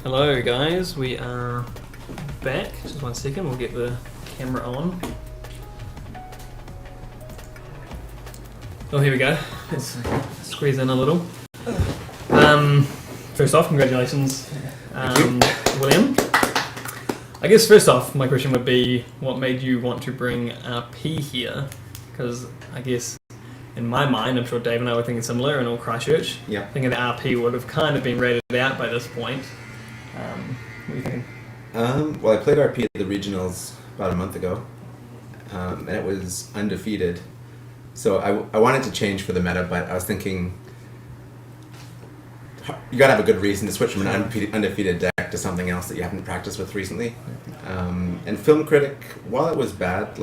Hello guys, we are back. Just 1 second, we'll get the camera on. Oh, here we go. Let's squeeze in a little. First off, congratulations, William. I guess first off, my question would be, what made you want to bring RP here? Because I guess in my mind, I'm sure Dave and I were thinking similar in all Christchurch. Yeah. Thinking that RP would have kind of been rated out by this point. What are you thinking? Well, I played RP at the regionals about a month ago, and it was undefeated. So I wanted to change for the meta, but I was thinking you gotta have a good reason to switch from an undefeated deck to something else that you haven't practiced with recently. And Film Critic, while it was bad,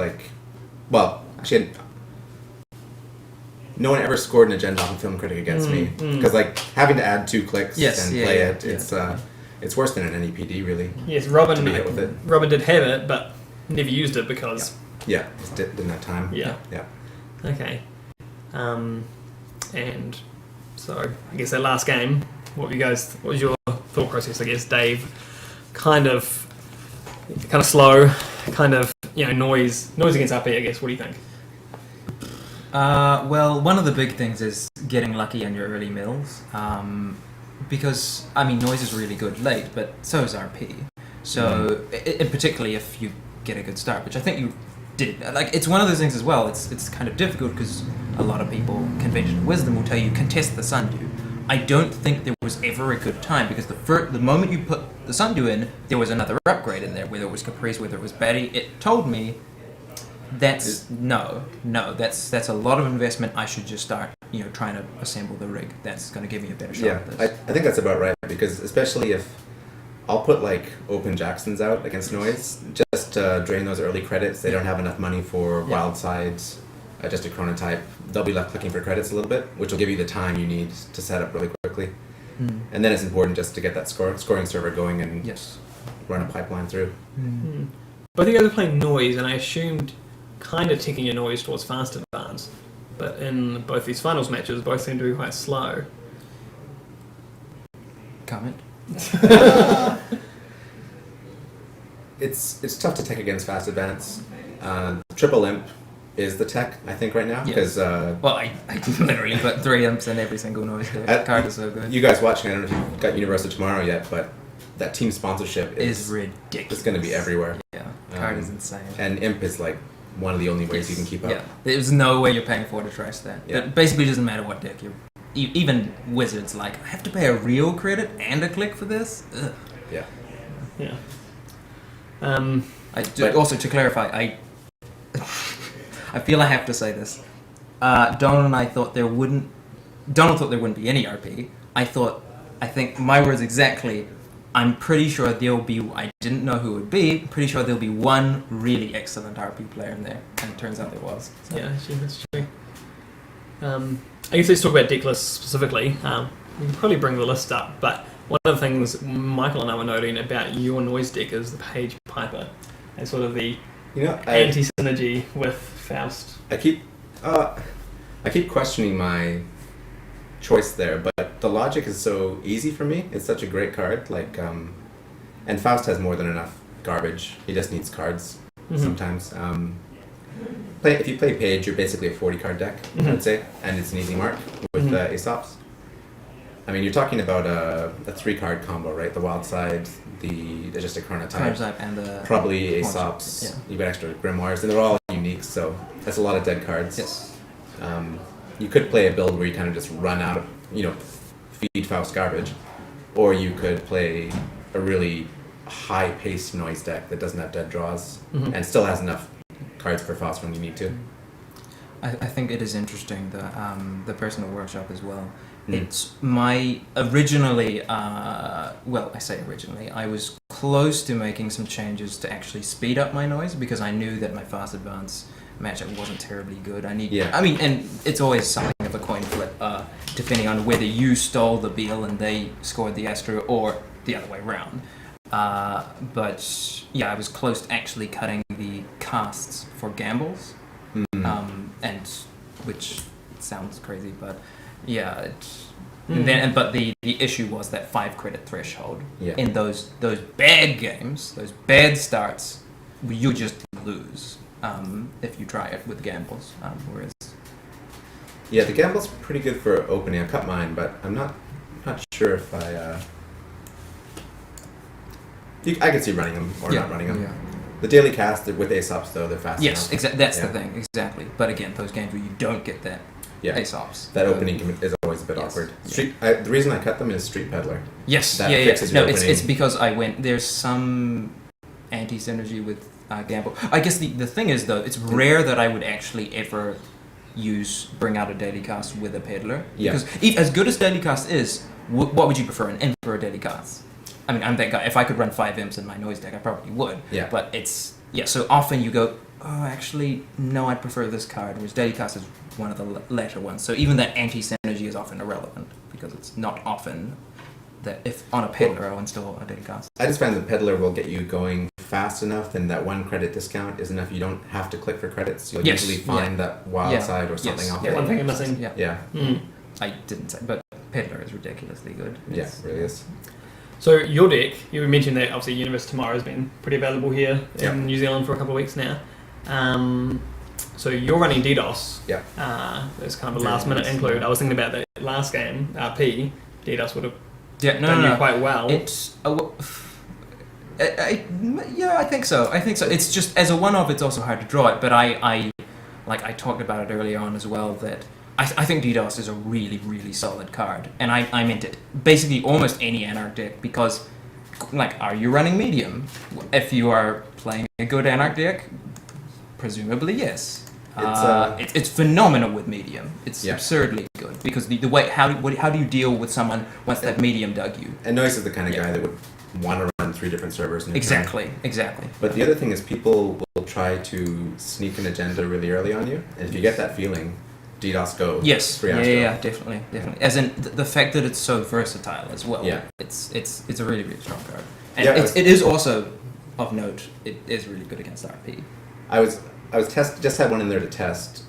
actually, no one ever scored an agenda on Film Critic against me, because having to add 2 clicks and play it, it's worse than an NEPD really. Yes, Robin. To be hit with it. Robin did have it, but never used it because. Yeah, just didn't have time. Yeah. Yeah. Okay. And so I guess that last game, what was your thought process? I guess Dave, kind of slow, noise against RP. I guess. What do you think? Well, one of the big things is getting lucky on your early mills, because noise is really good late, but so is RP. So, and particularly if you get a good start, which I think you did. It's one of those things as well. It's kind of difficult because a lot of people, conventional wisdom, will tell you contest the Sundew. I don't think there was ever a good time, because the moment you put the Sundew in, there was another upgrade in there, whether it was Caprice, whether it was Batty. It told me that's a lot of investment. I should just start, trying to assemble the rig. That's going to give me a better shot at this. I think that's about right, because especially if I'll put open Jacksons out against noise just to drain those early credits. They don't have enough money for wild sides, just a chronotype. They'll be left looking for credits a little bit, which will give you the time you need to set up really quickly. And then it's important just to get that scoring server going and run a pipeline through. But I think I was playing noise, and I assumed kind of taking your noise towards fast advance, but in both these finals matches, both seem to be quite slow. Comment? It's tough to tech against fast advance. Triple imp is the tech, I think, right now, because I literally put 3 imps in every single noise deck. That card is so good. You guys watching, I don't know if you've got Universal tomorrow yet, but that team sponsorship is ridiculous. It's going to be everywhere. Yeah, card is insane. And imp is one of the only ways you can keep up. Yeah, there's no way you're paying for to trace that. Yeah. It basically doesn't matter what deck you're. Even Wizards, I have to pay a real credit and a click for this? Ugh. Yeah. Yeah. Also, to clarify, I feel I have to say this. Donald and I thought there wouldn't... Donald thought there wouldn't be any RP. I think my words exactly, I'm pretty sure there'll be... I didn't know who it would be. I'm pretty sure there'll be one really excellent RP player in there. And it turns out there was. So. Yeah, that's true. I guess let's talk about deck lists specifically. We can probably bring the list up, but one of the things Michael and I were noting about your noise deck is the Page Piper and sort of the anti-synergy with Faust. I keep questioning my choice there, but the logic is so easy for me. It's such a great card. And Faust has more than enough garbage. He just needs cards sometimes. If you play Page, you're basically a 40-card deck, I would say, and it's an easy mark with Aesops. You're talking about a 3-card combo, right? The Wild Side, just a Chronotype, and probably Aesops. Yeah. You've got extra Grimoires, and they're all unique, so that's a lot of dead cards. Yes. You could play a build where you kind of just run out of, feed Faust garbage, or you could play a really high-paced noise deck that doesn't have dead draws and still has enough cards for Faust when you need to. I think it is interesting, the personal workshop as well. It's originally, I was close to making some changes to actually speed up my noise, because I knew that my fast advance matchup wasn't terribly good. And it's always something of a coin flip, depending on whether you stole the Beal and they scored the Astro, or the other way around. But yeah, I was close to actually cutting the casts for gambles, and which sounds crazy, but yeah, But the issue was that 5 credit threshold. Yeah. In those bad games, those bad starts, you just lose if you try it with gambles. Whereas Yeah, the gamble's pretty good for opening. I cut mine, but I'm not sure if I can see running them or not running them. Yeah. The daily cast with Aesops though, they're fast Yes, enough. that's the thing, exactly. But again, those games where you don't get that Aesops. That opening is always a bit awkward. The reason I cut them is Street Peddler. Yes, That yeah. fixes No, your it's opening. because there's some anti-synergy with gamble. I guess the thing is though, it's rare that I would actually ever bring out a daily cast with a peddler. Yeah. Because as good as daily cast is, what would you prefer, an imp or a daily cast? I mean, I'm that guy. If I could run 5 imps in my noise deck, I probably would. Yeah. But so often you go, oh, actually, no, I prefer this card, whereas daily cast is one of the latter ones. So even that anti-synergy is often irrelevant, because it's not often that if on a peddler I'll install a daily cast. I just find the Peddler will get you going fast enough, and that 1 credit discount is enough. You don't have to click for credits. You'll usually find that wild side or something off Yeah, it. one thing I'm missing. Yeah. Yeah. Mm. I didn't say, but peddler is ridiculously good. Yeah, it really is. So your deck, you mentioned that obviously Universe Tomorrow has been pretty available here Yep. in New Zealand for a couple of weeks now. So you're running DDoS. Yeah. It's kind of a last minute include. I was thinking about that last game, RP. DDoS would have done you quite well. It's I think so. It's just as a one-off, it's also hard to draw it. But I talked about it earlier on as well, that I think DDoS is a really, really solid card, and I meant it. Basically, almost any Anarch deck, because, are you running medium? If you are playing a good Anarch deck, presumably yes. It's phenomenal with medium. It's absurdly good, because the way how do you deal with someone once that medium dug you? And Noise is the kind of guy that would want to run 3 different servers. In Exactly. But the other thing is, people will try to sneak an agenda really early on you, and if you get that feeling, DDoS go. Yes. 3 hours go. Yeah, definitely. As in the fact that it's so versatile as well. Yeah. It's a really, really strong card. And Yeah, it is also of note. It is really good against RP. I was just had one in there to test.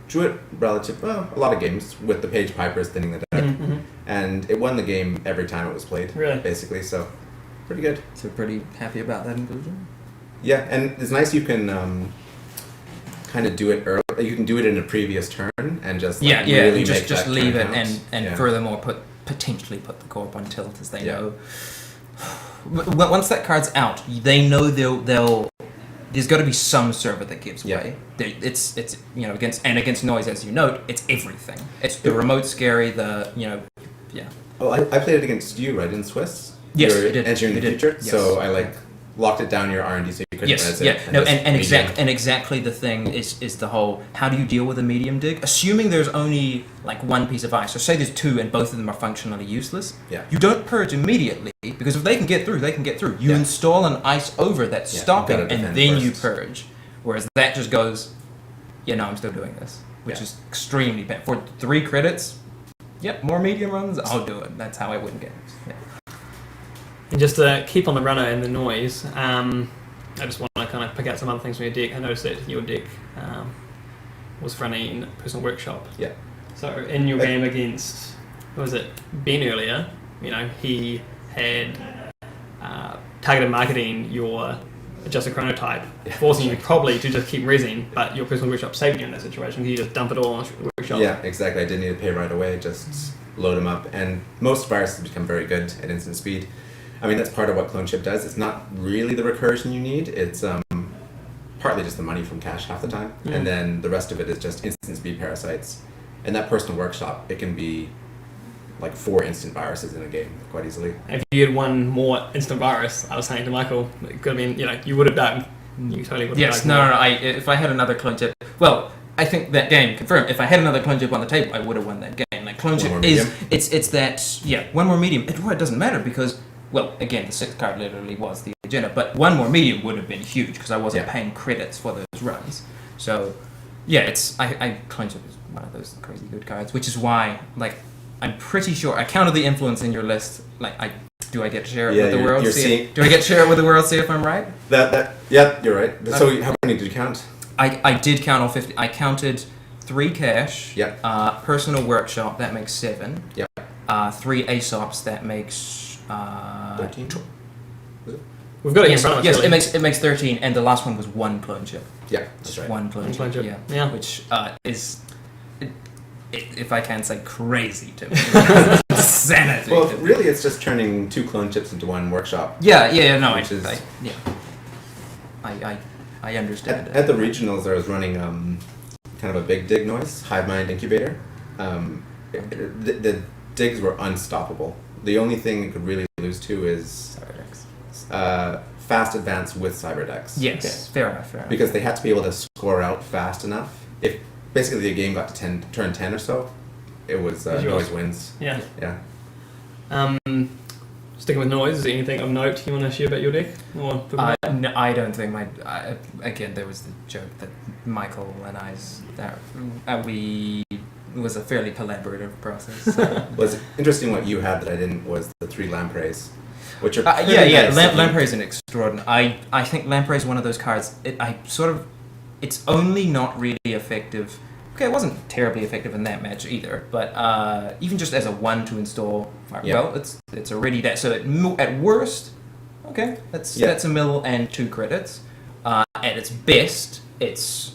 Drew it a lot of games with the Page Pipers thinning the deck, and it won the game every time it was played. Really? Basically, so pretty good. So pretty happy about that inclusion. Yeah, and it's nice you can kind of do it early. You can do it in a previous turn and just really just make that leave turn it count. and furthermore potentially put the corp on tilt, as they know. Once that card's out, they know they'll. There's got to be some server that gives way. It's against Noise, as you note, it's everything. It's the remote scary, Oh, I played it against you, right, in Swiss? Yes, You're you did. entering You the did. future, Yes. so I locked it down your R&D so you couldn't res it. And exactly the thing is the whole, how do you deal with a medium dig? Assuming there's only one piece of ice, so say there's 2 and both of them are functionally useless. Yeah. You don't purge immediately, because if they can get through, they can get through. You install an ice over that's stopping, gotta and defend then you first. purge. Whereas that just goes, I'm still doing this, which is extremely bad. For 3 credits, more medium runs, I'll do it. That's how I win games. Yeah. And just to keep on the runner and the noise, I just want to kind of pick out some other things from your deck. I noticed that your deck was running Personal Workshop. Yeah. So in your game against, Ben earlier, he had targeted marketing your adjusted chronotype, forcing you probably to just keep rezzing, but your Personal Workshop saved you in that situation. You just dump it all on Workshop. Yeah, exactly. I didn't need to pay right away, just load them up. And most viruses become very good at instant speed. I mean, that's part of what CloneShip does. It's not really the recursion you need. It's partly just the money from cache half the time. And then the rest of it is just instant speed parasites. And that Personal Workshop, it can be 4 instant viruses in a game quite easily. If you had one more instant virus, I was saying to Michael, it could have been, you would have done. You totally would have Yes, done. no. If I had another clone chip, I think that game confirmed. If I had another clone chip on the table, I would have won that game. Clone chip is it's that one more medium. It doesn't matter because again, the 6th card literally was the agenda, but one more medium would have been huge because I wasn't paying credits for those runs. So I clone chip is one of those crazy good cards, which is why I'm pretty sure I counted the influence in your list. Do I get to share it with the world? Do I get to share it with the world? See if I'm right. You're right. So how many did you count? I did count all 50. I counted 3 cache. Yep. Personal Workshop, that makes 7. Yep. 3 Aesops, that makes 13? We've got it yes, in front of us. yes, really. it makes 13, and the last one was 1 clone chip. Yeah, that's right. One clone One clone chip. chip. Yeah. Yeah. Which is, if I can say, crazy to me. Insanity. Well, to me. really, it's just turning 2 clone chips into 1 workshop. Yeah, no, Which is- I understand At the regionals, I was running kind of a big dig noise, hive mind incubator. The digs were unstoppable. The only thing it could really lose to is fast advance with Cyberdex. Yes, fair enough. Because they had to be able to score out fast enough. If basically the game got to turn 10 or so, it was noise wins. Yeah. Yeah. Sticking with noise, is there anything of note you want to share about your deck? Or No, I don't think again, there was the joke that Michael and I's it was a fairly collaborative process. So. Was interesting what you had that I didn't was the 3 lampreys, which are yeah. nice. Lamprey is an extraordinary. I think Lamprey is one of those cards. It's only not really effective. Okay, it wasn't terribly effective in that match either, but even just as a 1 to install, well, it's already that. So at worst, okay, that's a mill and 2 credits. At its best, it's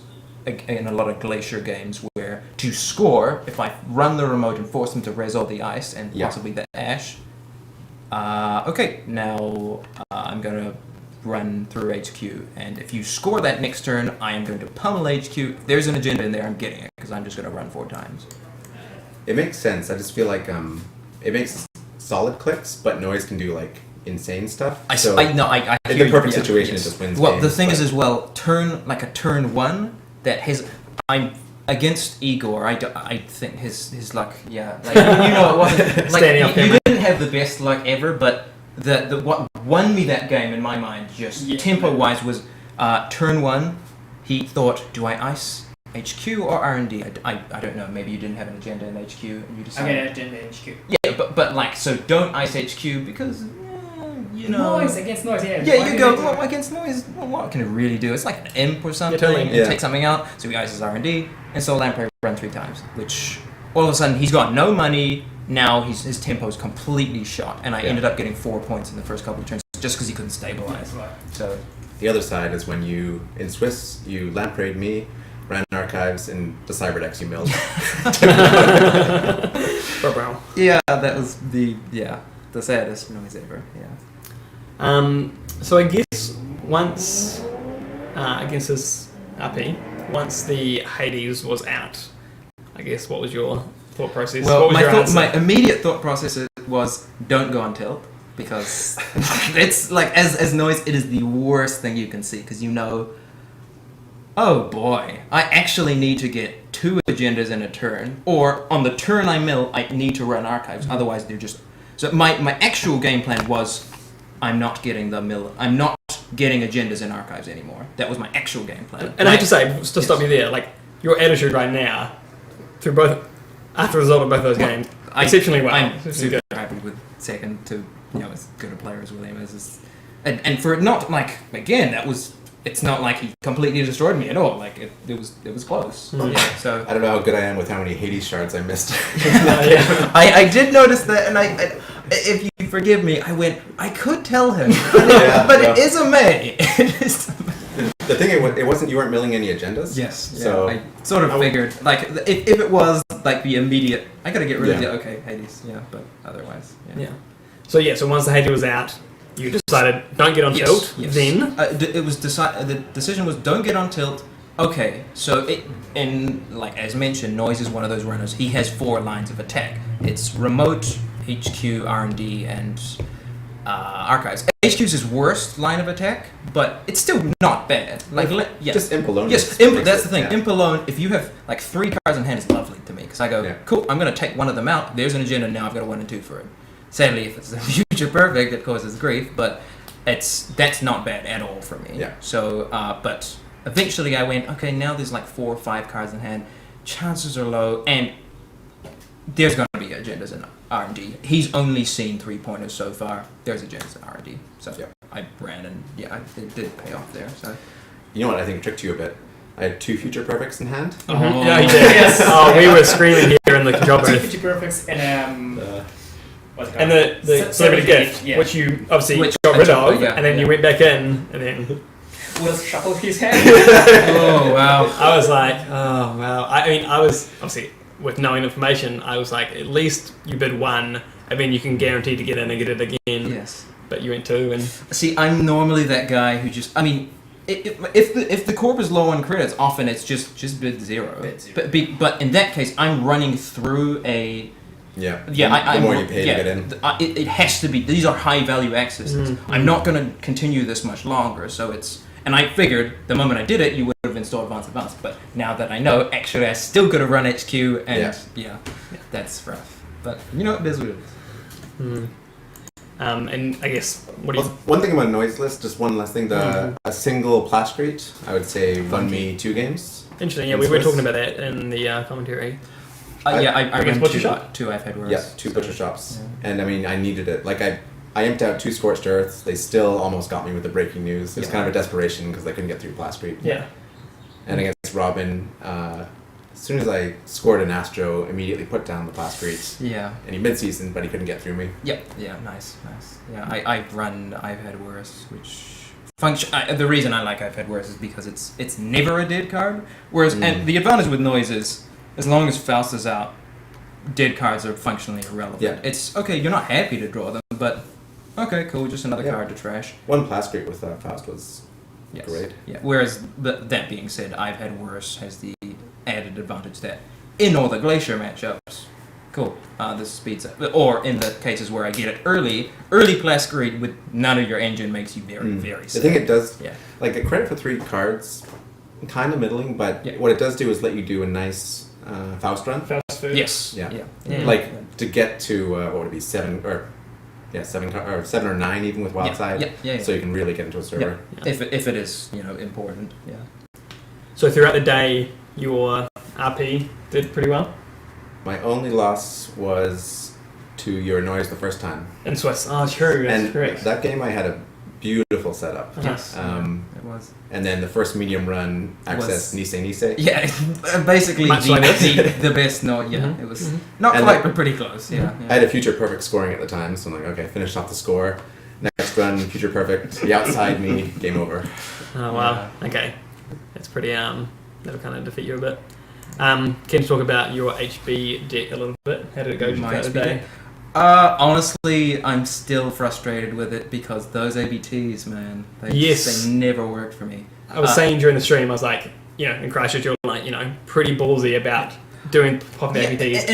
in a lot of Glacier games where to score, if I run the remote and force them to res all the ice and possibly the ash, okay, now I'm going to run through HQ, and if you score that next turn, I am going to pummel HQ. If there's an agenda in there, I'm getting it, because I'm just going to run 4 times. It makes sense. I just feel like it makes solid clicks, but noise can do like insane stuff. I in the perfect situation, it just wins. Well, games, the thing but- is as well, turn 1 that has. I'm against Igor. I think his luck. Yeah, like, you know, it wasn't like Standing up you camera. didn't have the best luck ever, but the what won me that game in my mind, just tempo wise, was turn 1. He thought, do I ice HQ or R&D? I don't know. Maybe you didn't have an agenda in HQ and you decided. Okay, agenda HQ. Yeah, but like, so don't ice HQ because you know. Noise against noise, yeah. Yeah, Why you do go, they do well, that? against noise, well, what can it really do? It's like an imp or something, totally. and Yeah. take something out, so he ices R&D, and so Lamprey run 3 times, which, all of a sudden, he's got no money, now his tempo's completely shot, and I ended up getting 4 points in the first couple of turns, just because he couldn't stabilize. Right. So, The other side is when in Swiss, you lampreyed me, ran archives, and the Cyberdex you milled. Wow. yeah, that was the saddest noise ever, yeah. So I guess once against this RP, once the Hades was out, I guess what was your thought process? Well, what was your answer? my immediate thought process was don't go on tilt, because it's like as noise, it is the worst thing you can see, because you know, oh boy, I actually need to get 2 agendas in a turn, or on the turn I mill, I need to run archives, otherwise they're just. So my actual game plan was, I'm not getting the mill. I'm not getting agendas in archives anymore. That was my actual game plan. And I have to say, just to stop you there, like your attitude right now, through both, after the result of both those games, exceptionally well. I'm Exceptionally super good. happy with second to as good a player as William is. And for it not like again, it's not like he completely destroyed me at all. Like it was close. Mm. Yeah. So I don't know how good I am with how many Hades shards I missed. Yeah. I did notice that, and I if you forgive me, I could tell him, but it is a May. It is a May. The thing, it wasn't you weren't milling any agendas. Yes. So I sort of figured, like, if it was like the immediate, I gotta get rid of the okay Hades. Yeah, but otherwise, Yeah. So once the Hades was out, you decided don't get on tilt. Yes. Then it was the decision was don't get on tilt. Okay, so like as mentioned, Noise is one of those runners. He has 4 lines of attack. It's remote, HQ, R&D, and archives. HQ's his worst line of attack, but it's still not bad. Like just imp alone. Yes, that's the thing. Yeah. Imp alone, if you have like 3 cards in hand, is lovely to me, because I go, cool, I'm going to take one of them out. There's an agenda, now I've got a 1 and 2 for it. Sadly, if it's a future perfect, it causes grief, but that's not bad at all for me. Yeah. So, but eventually I went, okay, now there's like 4 or 5 cards in hand. Chances are low, and there's going to be agendas in R&D. He's only seen 3-pointers so far. There's agendas in R&D. So I ran, and it did pay off there. So You know what? I think tricked you a bit. I had 2 future perfects in hand. yeah, you did. Yes. Oh, we were screaming here in the control 2 booth. future perfects and what's it And called? the celebrity gift, yeah. which you obviously Which got I rid took of, away, yeah. and then you went back in, and then Will shuffled his head. Oh wow. I was like, oh wow. I mean, I was obviously with knowing information, I was like, at least you bid one, and then you can guarantee to get in and get it again. Yes. But you went two, and See, I'm normally that guy who just. I mean, if the corp is low on credits, often it's just bid zero. Bid zero. But in that case, I'm running through a. Yeah. Yeah, The more you pay to get in. It has to be. These are high value accesses. Mm-hmm. I'm not going to continue this much longer. So it's. And I figured the moment I did it, you would have installed Advanced. But now that I know, actually, I still got to run HQ, and yeah, that's rough. But you know, it is what it is. mm. And I guess what do you? One thing about noise list, just one last thing. A single plastrate, I would say, won me 2 games. Interesting. Yeah, we were talking about that in the commentary. I I guess ran butcher shop? two I've had worse. Yeah, 2 butcher shops, and I mean, I needed it. Like I emptied out 2 scorched earths. They still almost got me with the breaking news. It was kind of a desperation because they couldn't get through plastrate. Yeah. And against Robin, as soon as I scored an Astro, immediately put down the plastrate. Yeah. And he mid-season, but he couldn't get through me. Yep. Yeah. Nice. Yeah. I've had worse, which function. The reason I like I've had worse is because it's never a dead card. Whereas and the advantage with noise is as long as Faust is out, dead cards are functionally irrelevant. Yeah. It's okay. You're not happy to draw them, but okay, cool. Just another card to trash. 1 plastrate with Faust was great. Yeah. Whereas that being said, I've had worse has the added advantage that in all the Glacier matchups, cool. This speeds up. Or in the cases where I get it early plastrate with none of your engine makes you very, very I sad. think it does. Yeah. Like a credit for 3 cards, kind of middling, but what it does do is let you do a nice Faust run. Fast food. Yes. Yeah. Yeah. Like to get to what would it be 7 or 7 or 9 even with wild side. Yeah. So you can really get into a server. Yeah. If it is important. Yeah. So throughout the day, your RP did pretty well My only loss was to your noise the first time. in Swiss. Oh, true. That's And correct. that game I had a beautiful setup. Yes. It was. And then the first medium run access Nisei. Yeah, basically Much like this. the best note. Yeah, Mhm. it was Mhm. not And quite, but pretty close. Yeah. I had a future perfect scoring at the time, so I'm like, okay, finish off the score. Next run, future perfect. He outside me, game over. Oh wow. Okay. That's pretty that'll kind of defeat you a bit. Can you talk about your HB deck a little bit? How did it go My throughout the HB day? deck? Honestly, I'm still frustrated with it because those ABTs, man, Yes. they never worked for me. I was saying during the stream, I was like, in Christchurch, you're like, pretty ballsy about doing popping ABTs.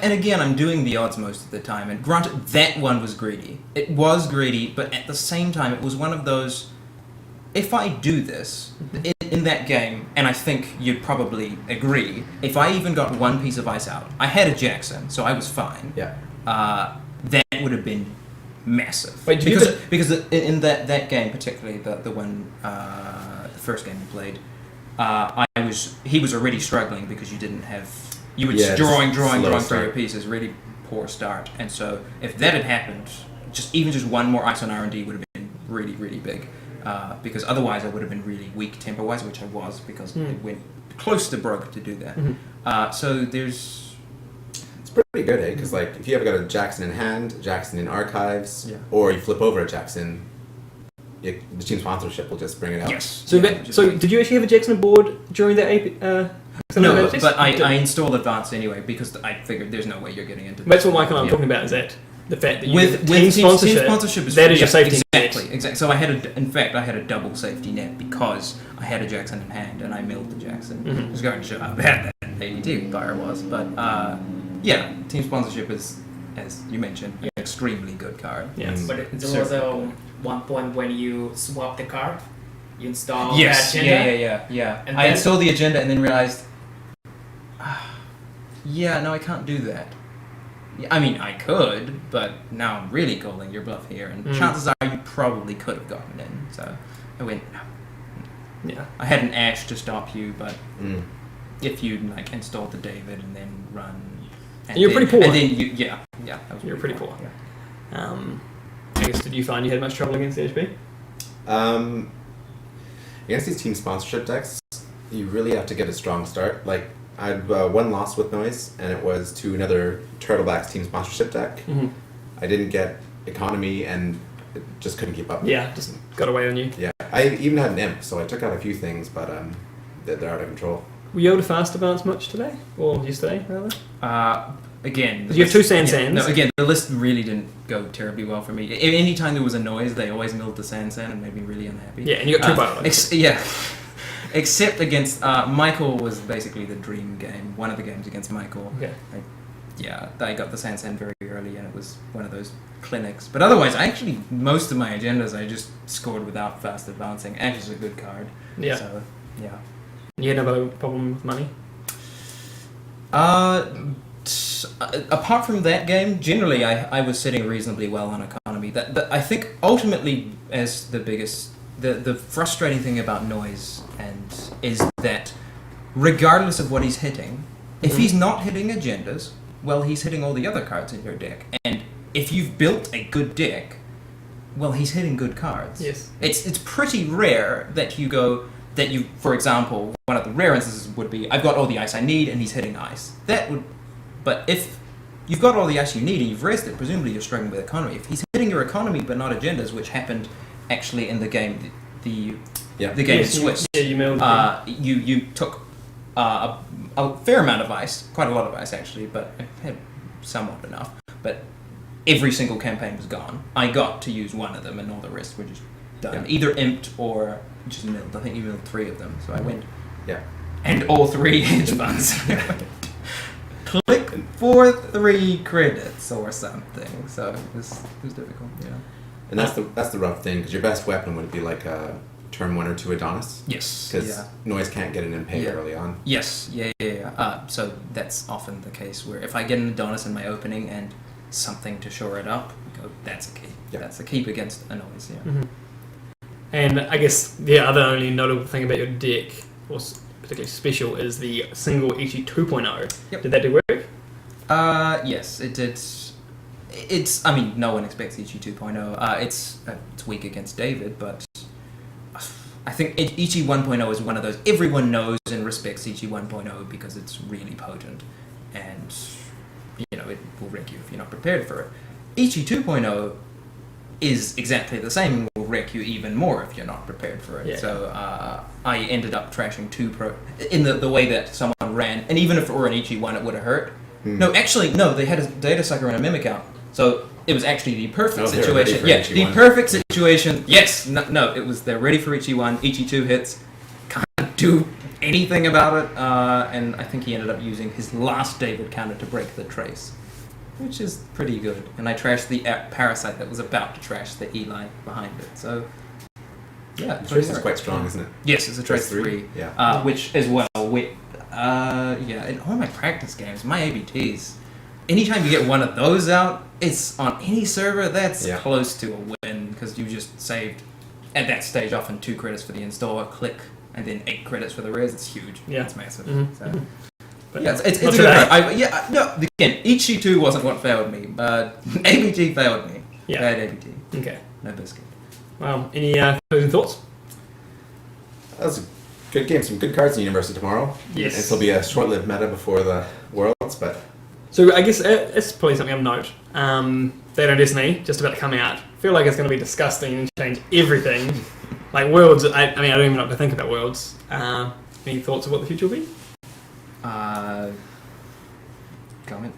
And again, I'm doing the odds most of the time. And granted, that one was greedy. It was greedy, but at the same time, it was one of those. If I do this in that game, and I think you'd probably agree, if I even got one piece of ice out, I had a Jackson, so I was fine. Yeah. That would have been massive. Wait, because in that game, particularly the one the first game we played, he was already struggling because you didn't have you were just drawing slow through your start. pieces, really poor start. And so if that had happened, just one more ice on R&D would have been really, really big. Because otherwise I would have been really weak tempo-wise, which I was because it went close to broke to do that. So there's... It's pretty good, eh? Because like, if you ever got a Jackson in hand, Jackson in archives, Yeah. or you flip over a Jackson, the team sponsorship will just bring it out. Yes. So, did you actually have a Jackson board during the AP? No, but I installed Advanced anyway because I figured there's no way you're getting into. That's what Michael and I'm talking about. Is that the fact that you with team sponsorship is that is your safety net. exactly. So I had a double safety net because I had a Jackson in hand and I milled the Jackson. Mhm. I was going to show how bad that ABT fire was, but team sponsorship is, as you mentioned, an extremely good card. Yes. But there was one point when you swap the card, you install Yes. the agenda. Yeah. And I then- installed the agenda and then realized, no, I can't do that. Yeah, I mean, I could, but now I'm really calling your bluff here, and chances are you probably could have gotten in. So I went, no. Yeah. I had an Ash to stop you, but Mm. if you'd installed the David and then run, and You're pretty poor. And then that was You're pretty poor. Yeah. I guess, did you find you had much trouble against the HB? Against these team sponsorship decks, you really have to get a strong start. Like, I had one loss with noise, and it was to another Turtlebacks team sponsorship deck. Mm-hmm. I didn't get economy, and it just couldn't keep up. Yeah, just got away on you. Yeah, I even had an imp, so I took out a few things, but they're out of control. Were you able to fast advance much today? Or yesterday, rather? Again, You have two Sands. No, again, the list really didn't go terribly well for me. Anytime there was a noise, they always milled the Sand and made me really unhappy. Yeah, and you got two biologics. Yeah. Except against Michael was basically the dream game. One of the games against Michael. Okay. I got the Sand very early, and it was one of those clinics. But otherwise, most of my agendas I just scored without fast advancing. Ash is a good card. Yeah. So, yeah. You had no problem with money? Apart from that game, generally I was sitting reasonably well on economy. That I think ultimately as the biggest, the frustrating thing about noise is that regardless of what he's hitting, if he's not hitting agendas, well, he's hitting all the other cards in your deck. And if you've built a good deck, well, he's hitting good cards. Yes. It's pretty rare that you, for example, one of the rare instances would be, I've got all the ice I need and he's hitting ice. But if you've got all the ice you need and you've raised it, presumably you're struggling with economy. If he's hitting your economy but not agendas, which happened actually in the game, the game in Swiss. You milled. You took a fair amount of ice, quite a lot of ice actually, but it had somewhat enough. But every single campaign was gone. I got to use one of them, and all the rest were just done. Yeah. Either imped or just milled. I think you milled 3 of them, so I went. Yeah. And all 3 hedge funds. Click for 3 credits or something. So it was difficult. Yeah. And that's the rough thing, because your best weapon would be like a turn 1 or 2 Adonis. Yes. Because noise can't get an impay Yeah. early on. Yes. Yeah. So that's often the case where if I get an Adonis in my opening and something to shore it up, that's a keep. Yeah. That's a keep against a noise. Yeah. Mm-hmm. And I guess the other only notable thing about your deck, or particularly special, is the single Ichi 2.0. Yep. Did that do work? Yes, it did. I mean, no one expects Ichi 2.0. It's weak against David, but I think Ichi 1.0 is one of those everyone knows and respects Ichi 1.0 because it's really potent, and it will wreck you if you're not prepared for it. Ichi 2.0 is exactly the same and will wreck you even more if you're not prepared for it. Yeah. So I ended up trashing 2 pro in the way that someone ran, and even if it were an Ichi 1, it would have hurt. No, actually, no, they had a data sucker and a mimic out. So it was actually the perfect situation. Yeah, the perfect situation. Yes, no, they're ready for Ichi 1. Ichi 2 hits. Can't do anything about it. And I think he ended up using his last David counter to break the trace, which is pretty good. And I trashed the parasite that was about to trash the Eli behind it. So yeah, The trace is quite strong, isn't it? yes, it's a trace 3. Yeah. Which as well, in all my practice games, my ABTs, anytime you get one of those out, it's on any server, that's close to a win, because you just saved, at that stage, often 2 credits for the installer, click, and then 8 credits for the res. It's huge. Yeah. It's massive. Mm-hmm. So. But Yeah, it's a good card. Again, Ichi 2 wasn't what failed me, but ABT failed me. Yeah. Bad ABT. Okay. No biscuit. Well, any closing thoughts? That was a good game. Some good cards in University tomorrow. Yes. This will be a short-lived meta before the Worlds, but So I guess it's probably something of note. Data Destiny, just about to come out. I feel like it's going to be disgusting and change everything. Like Worlds, I don't even know what to think about Worlds. Any thoughts of what the future will be? Comment.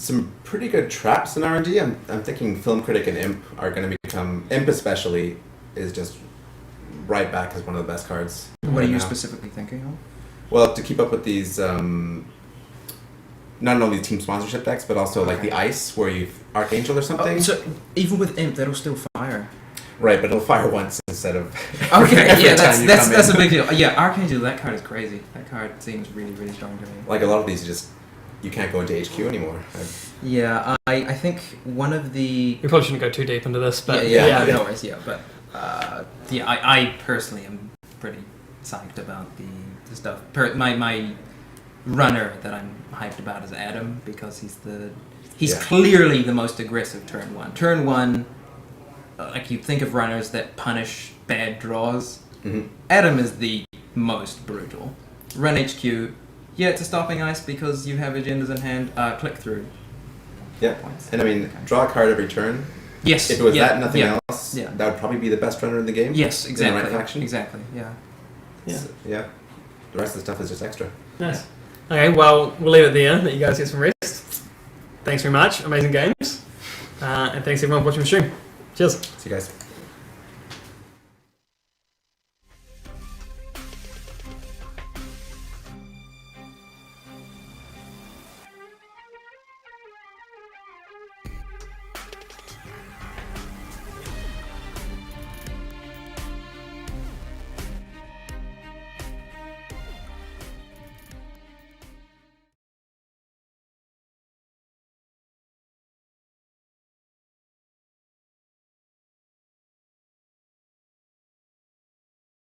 some pretty good traps in R&D. I'm thinking Film Critic and Imp are going to become... Imp especially is just right back as one of the best cards. What are you now. specifically thinking of? Well, to keep up with these... not only team sponsorship decks, but also like the Ice, where you've Archangel or something. Oh, so even with Imp, that'll still fire. Right, but it'll fire once instead of... Okay, every yeah, time you that's come that's in. a big deal. Yeah, Archangel, that card is crazy. That card seems really, really strong to me. Like a lot of these, you can't go into HQ anymore. Yeah, I think one of the... We probably shouldn't go too deep into this, but no worries, but I personally am pretty psyched about the stuff. My runner that I'm hyped about is Adam, because he's clearly the most aggressive turn one. Turn one, like you think of runners that punish bad draws. Mm-hmm. Adam is the most brutal. Run HQ, Yeah, it's a stopping ice because you have agendas in hand. Click through. Yeah. Points. And I mean, draw a card every turn. Yes. If it was yeah, that and nothing yeah, else, yeah. that would probably be the best runner in the game. Yes, In the right exactly. faction. Exactly. Yeah. Yeah. Yeah. The rest of the stuff is just extra. Nice. Okay, well, we'll leave it there. Let you guys get some rest. Thanks very much. Amazing games. And thanks everyone for watching the stream. Cheers. See you guys.